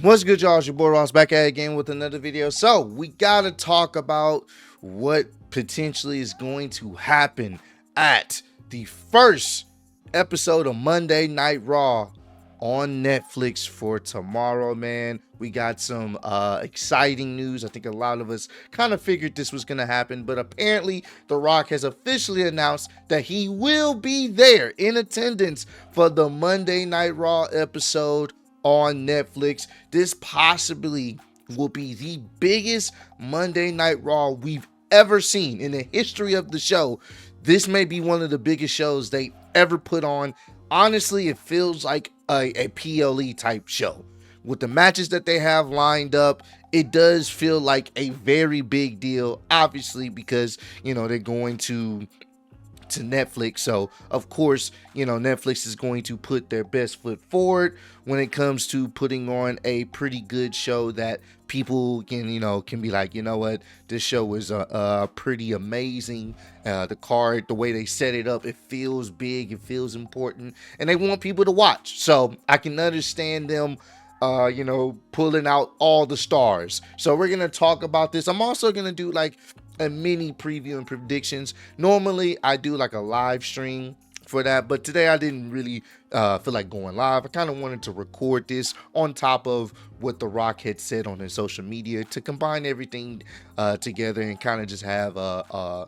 What's good, y'all? It's your boy Ross back at it again with another video. So we gotta talk about what potentially is going to happen at the first episode of Monday Night Raw on Netflix for tomorrow, man. We got some exciting news. I think a lot of us kind of figured this was gonna happen, but apparently The Rock has officially announced that he will be there in attendance for the Monday Night Raw episode on Netflix. This possibly will be the biggest Monday Night Raw we've ever seen in the history of the show. This may be one of the biggest shows they ever put on. Honestly, it feels like a PLE type show. With the matches that they have lined up, it does feel like a very big deal, obviously, because, they're going to Netflix. So, of course, Netflix is going to put their best foot forward when it comes to putting on a pretty good show that people can be like, what, this show is pretty amazing. The card, the way they set it up, it feels big, it feels important, and they want people to watch. So I can understand them pulling out all the stars. So we're gonna talk about this. I'm also gonna do like a mini preview and predictions. Normally I do like a live stream for that, but today I didn't really feel like going live. I kind of wanted to record this on top of what The Rock had said on his social media to combine everything together and kind of just have a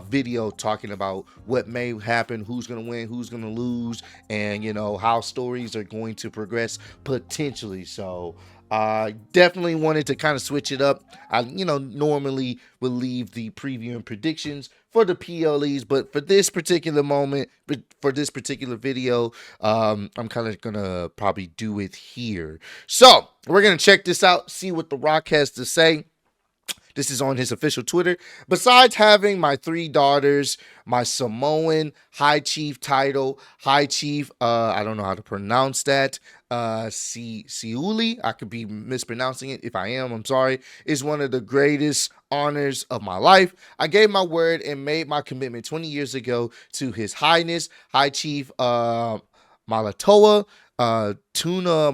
video talking about what may happen, who's going to win, who's going to lose, and how stories are going to progress potentially. So definitely wanted to kind of switch it up. I normally will leave the preview and predictions for the PLEs, but for this particular moment, for this particular video, I'm kind of gonna probably do it here. So we're gonna check this out, see what The Rock has to say. This is on his official Twitter. Besides having my three daughters, my Samoan High Chief title, High Chief, I don't know how to pronounce that, Siuli, I could be mispronouncing it. If I am, I'm sorry, is one of the greatest honors of my life. I gave my word and made my commitment 20 years ago to His Highness, High Chief Malatoa, Tuna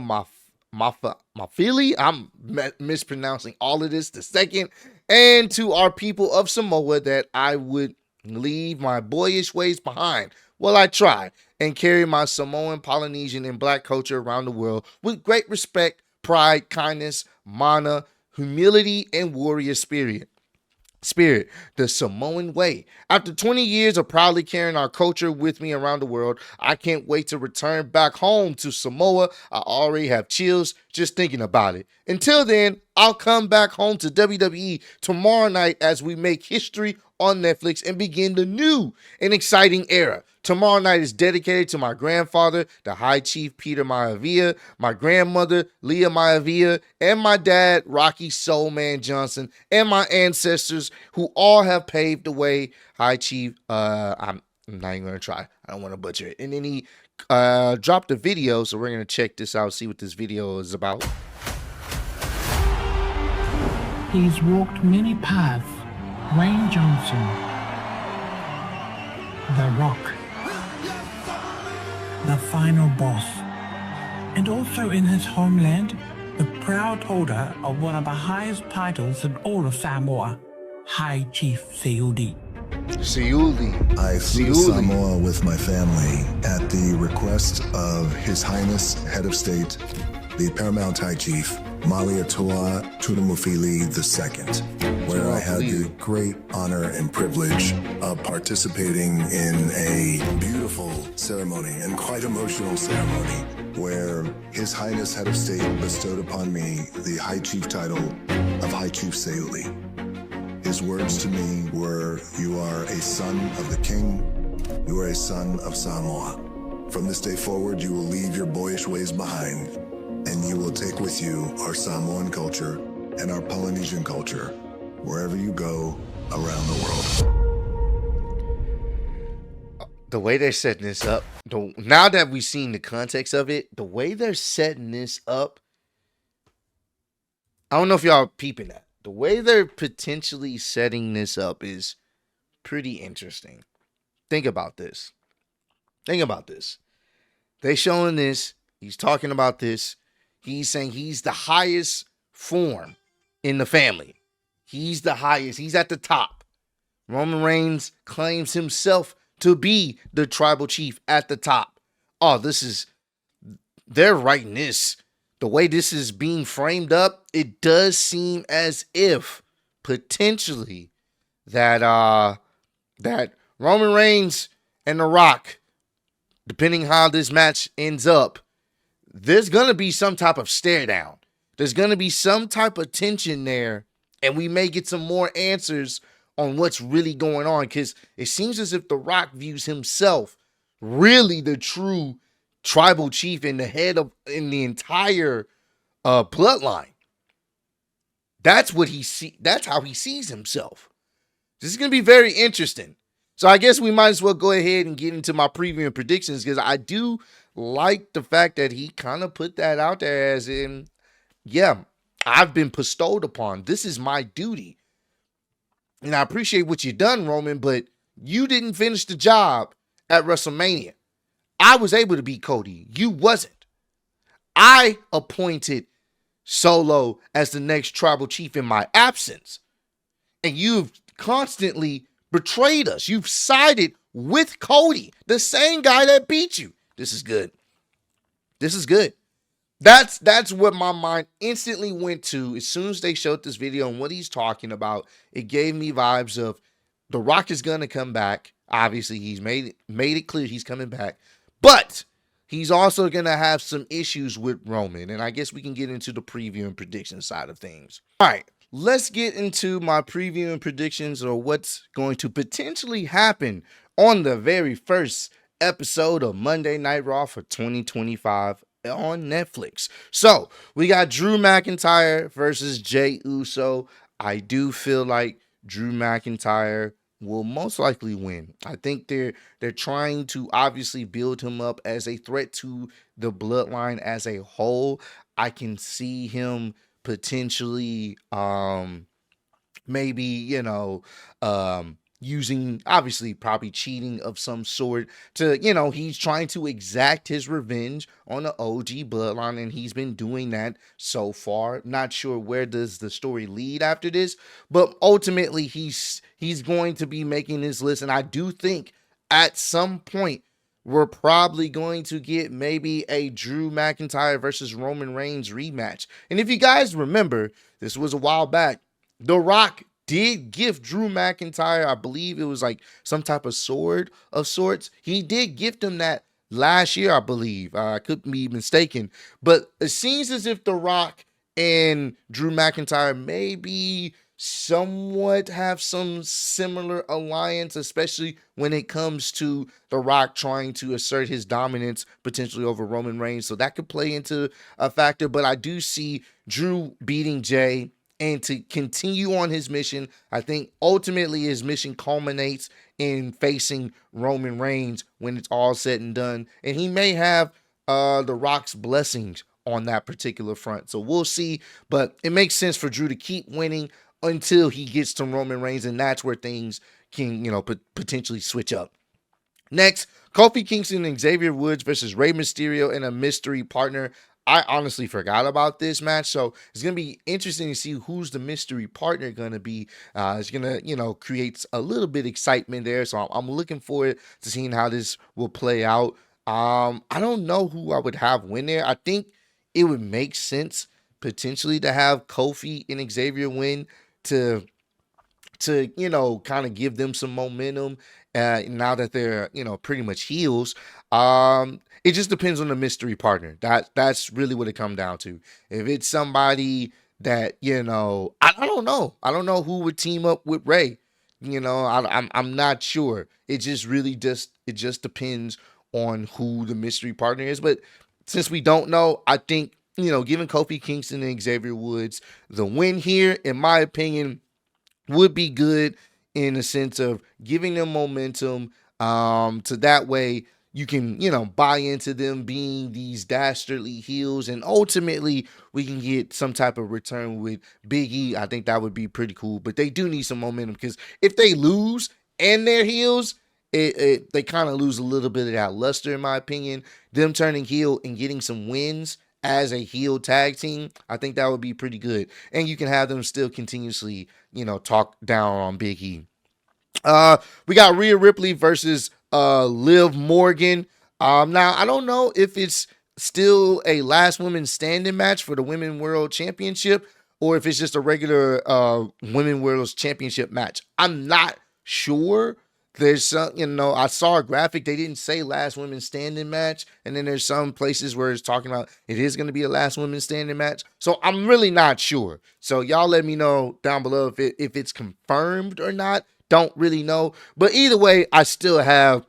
Mafili. I'm mispronouncing all of this the second. And to our people of Samoa, that I would leave my boyish ways behind while I try and carry my Samoan, Polynesian, and Black culture around the world with great respect, pride, kindness, mana, humility, and warrior spirit, the Samoan way. After 20 years of proudly carrying our culture with me around the world, I can't wait to return back home to Samoa. I already have chills just thinking about it. Until then, I'll come back home to WWE tomorrow night as we make history on Netflix and begin the new and exciting era. Tomorrow night is dedicated to my grandfather, the High Chief Peter Maivia, my grandmother, Leah Maivia, and my dad, Rocky Soulman Johnson, and my ancestors who all have paved the way. High Chief, I'm not even going to try. I don't want to butcher it. And then he dropped a video, so we're going to check this out, see what this video is about. He's walked many paths. Wayne Johnson, The Rock, the final boss, and also in his homeland, the proud holder of one of the highest titles in all of Samoa, High Chief Seuli. I flew to Samoa with my family at the request of His Highness Head of State, the Paramount High Chief, Malietoa Tunamufili II, where I had the great honor and privilege of participating in a beautiful ceremony and quite emotional ceremony where His Highness Head of State bestowed upon me the High Chief title of High Chief Seuli. His words to me were, "You are a son of the king. You are a son of Samoa. From this day forward, you will leave your boyish ways behind, and you will take with you our Samoan culture and our Polynesian culture wherever you go around the world." The way they're setting this up, now that we've seen the context of it, the way they're setting this up, I don't know if y'all are peeping that. The way they're potentially setting this up is pretty interesting. Think about this. They showing this. He's talking about this. He's saying he's the highest form in the family. He's the highest. He's at the top. Roman Reigns claims himself to be the tribal chief at the top. Oh, they're writing this. The way this is being framed up, it does seem as if potentially that Roman Reigns and The Rock, depending how this match ends up, there's going to be some type of stare down. There's going to be some type of tension there, and we may get some more answers on what's really going on, because it seems as if The Rock views himself really the true tribal chief and the head of in the entire bloodline. That's how he sees himself. This is going to be very interesting. So I guess we might as well go ahead and get into my preview and predictions, because I do like the fact that he kind of put that out there as in, yeah, I've been bestowed upon. This is my duty. And I appreciate what you've done, Roman, but you didn't finish the job at WrestleMania. I was able to beat Cody. You wasn't. I appointed Solo as the next tribal chief in my absence. And you've constantly betrayed us. You've sided with Cody, the same guy that beat you. This is good. This is good. That's what my mind instantly went to as soon as they showed this video and what he's talking about. It gave me vibes of The Rock is going to come back. Obviously, he's made it clear he's coming back. But he's also going to have some issues with Roman. And I guess we can get into the preview and prediction side of things. All right, let's get into my preview and predictions, or what's going to potentially happen on the very first episode of Monday Night Raw for 2025 on Netflix. So we got Drew McIntyre versus Jey Uso. I do feel like Drew McIntyre will most likely win. I think they're trying to obviously build him up as a threat to the bloodline as a whole. I can see him potentially maybe, using, obviously probably cheating of some sort to, he's trying to exact his revenge on the OG bloodline, and he's been doing that so far. Not sure where does the story lead after this, but ultimately he's going to be making his list, and I do think at some point we're probably going to get maybe a Drew McIntyre versus Roman Reigns rematch. And if you guys remember, this was a while back, The Rock did gift Drew McIntyre, I believe it was like some type of sword of sorts. He did gift him that last year, I believe. I could be mistaken. But it seems as if The Rock and Drew McIntyre maybe somewhat have some similar alliance, especially when it comes to The Rock trying to assert his dominance potentially over Roman Reigns. So that could play into a factor. But I do see Drew beating Jey and to continue on his mission. I think ultimately his mission culminates in facing Roman Reigns when it's all said and done. And he may have The Rock's blessings on that particular front. So we'll see. But it makes sense for Drew to keep winning until he gets to Roman Reigns. And that's where things can, potentially switch up. Next, Kofi Kingston and Xavier Woods versus Rey Mysterio and a mystery partner. I honestly forgot about this match, so it's going to be interesting to see who's the mystery partner going to be. It's going to, create a little bit of excitement there, so I'm looking forward to seeing how this will play out. I don't know who I would have win there. I think it would make sense potentially to have Kofi and Xavier win to kind of give them some momentum now that they're, pretty much heels. It just depends on the mystery partner. That's really what it comes down to. If it's somebody that, I don't know. I don't know who would team up with Rey. I'm not sure. It just depends on who the mystery partner is. But since we don't know, I think, giving Kofi Kingston and Xavier Woods the win here, in my opinion, would be good in the sense of giving them momentum, to that way you can, buy into them being these dastardly heels, and ultimately we can get some type of return with Big E. I think that would be pretty cool, but they do need some momentum, because if they lose and they're heels, they kind of lose a little bit of that luster, in my opinion. Them turning heel and getting some wins as a heel tag team, I think that would be pretty good. And you can have them still continuously, talk down on Big E. We got Rhea Ripley versus Liv Morgan. Now I don't know if it's still a last woman standing match for the Women World Championship or if it's just a regular Women World Championship match. I'm not sure. There's some, I saw a graphic. They didn't say last women standing match. And then there's some places where it's talking about it is going to be a last women standing match. So I'm really not sure. So y'all let me know down below if it's confirmed or not. Don't really know. But either way, I still have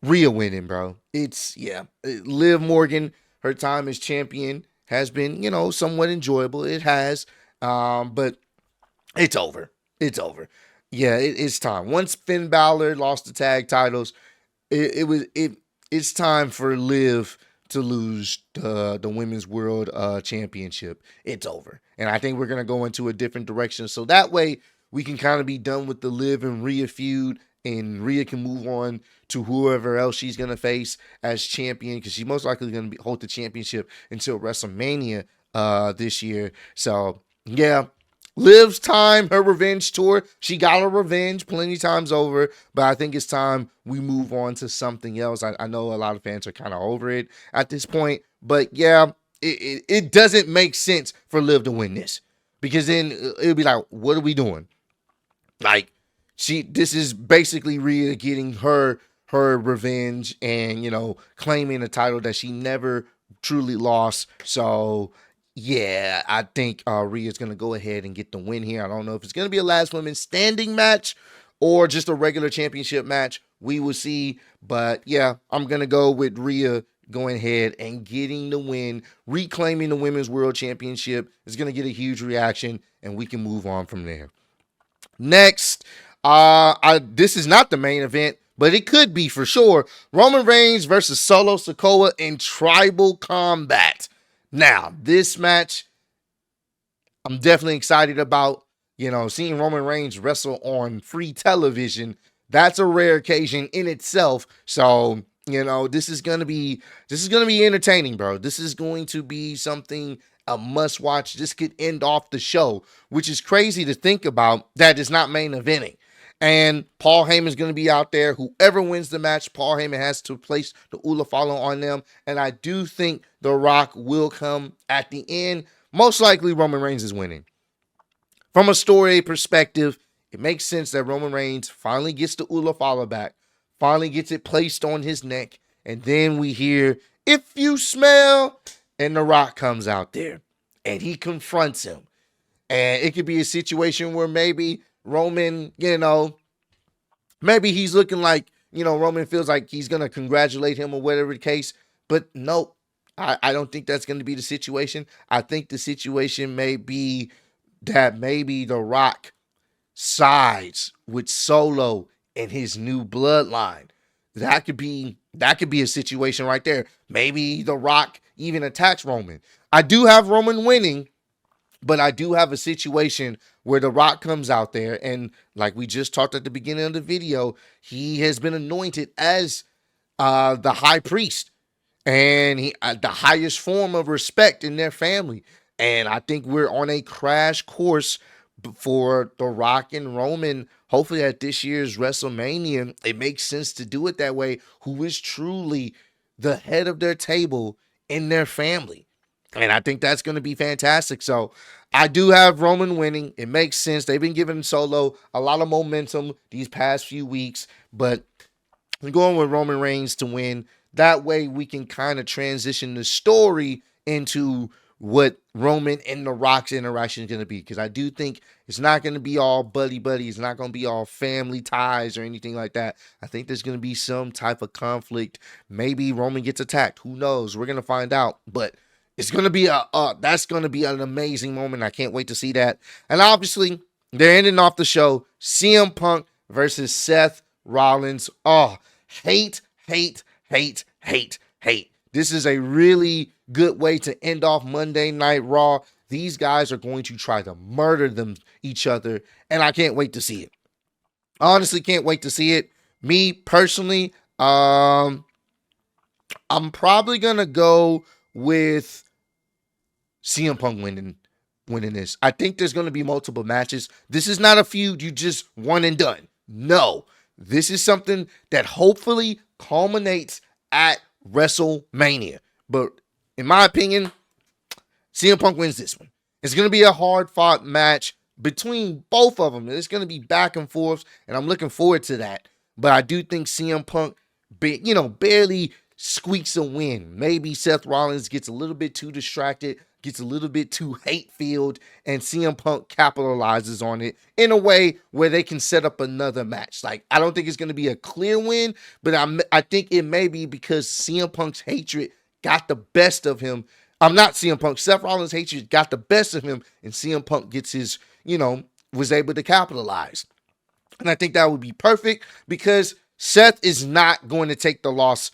Rhea winning, bro. Liv Morgan, her time as champion has been, somewhat enjoyable. It has. But it's over. It's over. Yeah, it's time. Once Finn Balor lost the tag titles, it's time for Liv to lose the Women's World Championship. It's over. And I think we're going to go into a different direction. So that way we can kind of be done with the Liv and Rhea feud, and Rhea can move on to whoever else she's going to face as champion, because she's most likely going to hold the championship until WrestleMania this year. So, yeah. Liv's time, her revenge tour. She got her revenge plenty times over, but I think it's time we move on to something else. I know a lot of fans are kind of over it at this point, but yeah, it doesn't make sense for Liv to win this, because then it'll be like, what are we doing? Like, this is basically Rhea getting her revenge and, claiming a title that she never truly lost. So yeah, I think Rhea's going to go ahead and get the win here. I don't know if it's going to be a last woman standing match or just a regular championship match. We will see. But yeah, I'm going to go with Rhea going ahead and getting the win, reclaiming the Women's World Championship. It's going to get a huge reaction, and we can move on from there. Next, this is not the main event, but it could be for sure. Roman Reigns versus Solo Sikoa in Tribal Combat. Now, this match, I'm definitely excited about. Seeing Roman Reigns wrestle on free television, that's a rare occasion in itself. So, this is gonna be entertaining, bro. This is going to be something a must watch. This could end off the show, which is crazy to think about. That is not main eventing. And Paul Heyman's going to be out there. Whoever wins the match, Paul Heyman has to place the Ula follow on them. And I do think The Rock will come at the end. Most likely Roman Reigns is winning. From a story perspective, it makes sense that Roman Reigns finally gets the Ula follow back, finally gets it placed on his neck. And then we hear, "If you smell," and The Rock comes out there and he confronts him. And it could be a situation where maybe Roman, maybe he's looking like, Roman feels like he's going to congratulate him or whatever the case. But nope, I don't think that's going to be the situation. I think the situation may be that maybe The Rock sides with Solo and his new bloodline. That could be a situation right there. Maybe The Rock even attacks Roman. I do have Roman winning, but I do have a situation where The Rock comes out there, and like we just talked at the beginning of the video, he has been anointed as the high priest, and he the highest form of respect in their family. And I think we're on a crash course for The Rock and Roman. Hopefully at this year's WrestleMania, it makes sense to do it that way. Who is truly the head of their table in their family? And I think that's going to be fantastic. So I do have Roman winning. It makes sense. They've been giving Solo a lot of momentum these past few weeks, but I'm going with Roman Reigns to win. That way we can kind of transition the story into what Roman and The Rock's interaction is going to be. Because I do think it's not going to be all buddy-buddy. It's not going to be all family ties or anything like that. I think there's going to be some type of conflict. Maybe Roman gets attacked. Who knows? We're going to find out. But it's going to be that's going to be an amazing moment. I can't wait to see that. And obviously, they're ending off the show. CM Punk versus Seth Rollins. Oh, hate. This is a really good way to end off Monday Night Raw. These guys are going to try to murder each other, and I can't wait to see it. Honestly, can't wait to see it. Me, personally, I'm probably going to go with CM Punk winning this. I think there's going to be multiple matches. This is not a feud you just one and done. No, this is something that hopefully culminates at WrestleMania. But in my opinion, CM Punk wins this one. It's going to be a hard-fought match between both of them. It's going to be back and forth, and I'm looking forward to that. But I do think CM Punk, barely squeaks a win. Maybe Seth Rollins gets a little bit too distracted, gets a little bit too hate-filled, and CM Punk capitalizes on it in a way where they can set up another match. Like, I don't think it's going to be a clear win, but I think it may be because CM Punk's hatred got the best of him. I'm not CM Punk. Seth Rollins' hatred got the best of him, and CM Punk gets his, was able to capitalize. And I think that would be perfect because Seth is not going to take the loss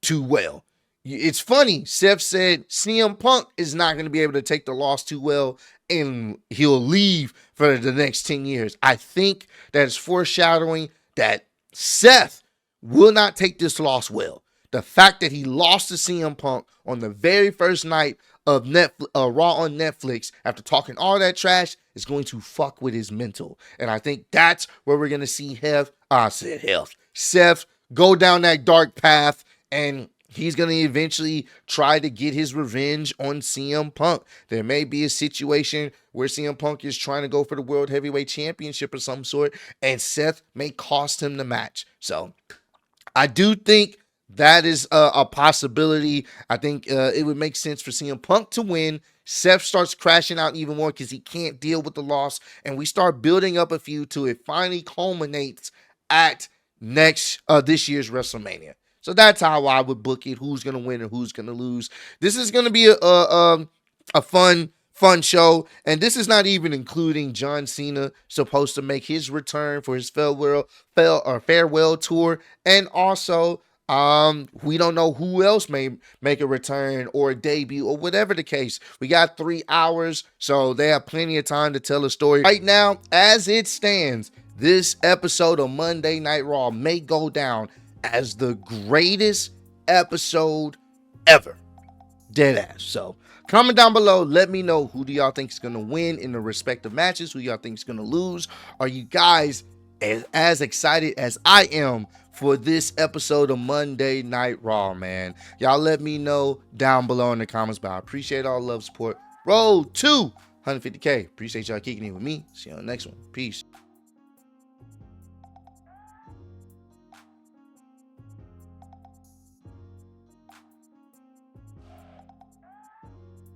too well. It's funny. Seth said CM Punk is not going to be able to take the loss too well and he'll leave for the next 10 years. I think that is foreshadowing that Seth will not take this loss well. The fact that he lost to CM Punk on the very first night of Raw on Netflix after talking all that trash is going to fuck with his mental. And I think that's where we're going to see Seth go down that dark path, and he's going to eventually try to get his revenge on CM Punk. There may be a situation where CM Punk is trying to go for the World Heavyweight Championship of some sort, and Seth may cost him the match. So I do think that is a possibility. I think it would make sense for CM Punk to win. Seth starts crashing out even more because he can't deal with the loss, and we start building up a feud till it finally culminates at this year's WrestleMania. So that's how I would book it. Who's gonna win and who's gonna lose? This is gonna be a fun show, and this is not even including John Cena supposed to make his return for his farewell tour, and also we don't know who else may make a return or a debut or whatever the case. We got 3 hours, so they have plenty of time to tell a story. Right now, as it stands, this episode of Monday Night Raw may go down as the greatest episode ever. Deadass. So comment down below. Let me know, who do y'all think is going to win in the respective matches? Who y'all think is going to lose? Are you guys as excited as I am for this episode of Monday Night Raw, man? Y'all let me know down below in the comments. But I appreciate all love, support. Road to 150K. Appreciate y'all kicking in with me. See you on the next one. Peace.